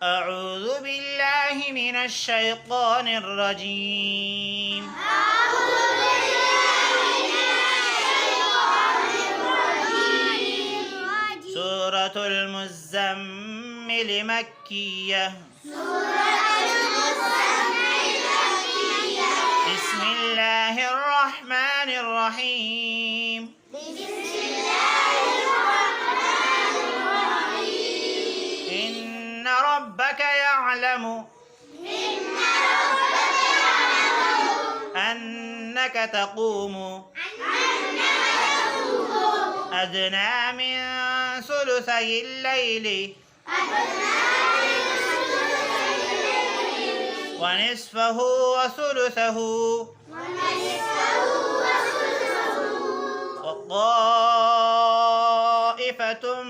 أعوذ بالله من الشيطان الرجيم. سورة المزمل مكية. بسم الله الرحمن الرحيم. إن ربك يعلم أنك تقوم أدنى من ثلثي الليل ونصفه وثلثه وطائفة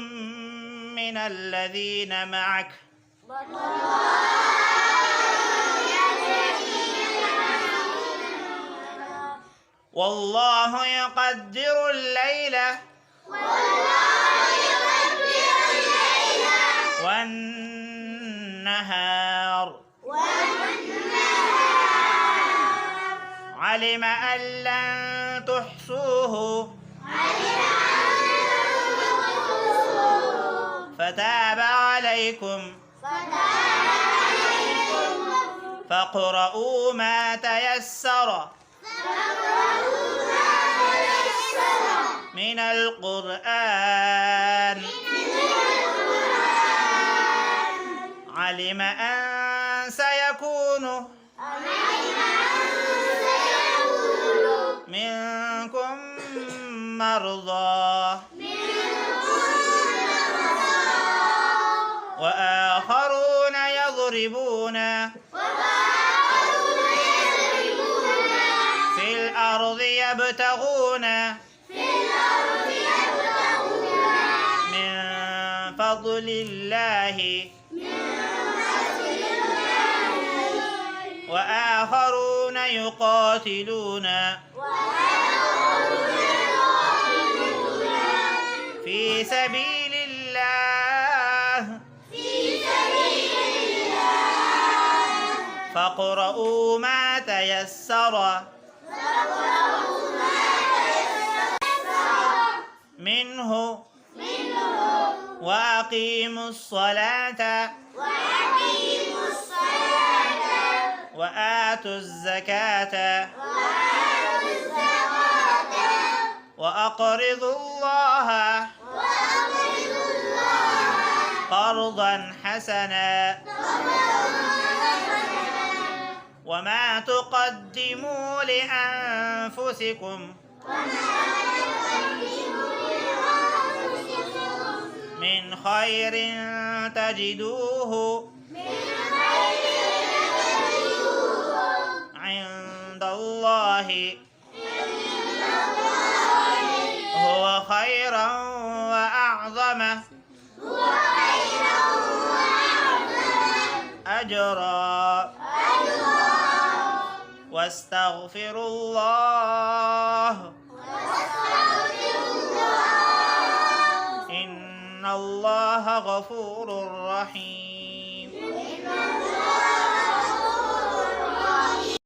من الذين معك والله يقدر الليل والنهار علم أن لن تحصوه فتاب عليكم فاقرؤوا ما تيسر من القرآن علم أن سيكون منكم مرضى وآخرون يضربون في الأرض يبتغون من فضل الله وآخرون يقاتلون في سبيل الله فاقرؤوا ما تيسر منه وأقيموا الصلاة وآتوا الزكاة وأقرضوا الله قرضا حسنا وما تقدموا لأنفسكم من خير تجدوه عند الله هو خيرا وأعظم أجرا واستغفروا الله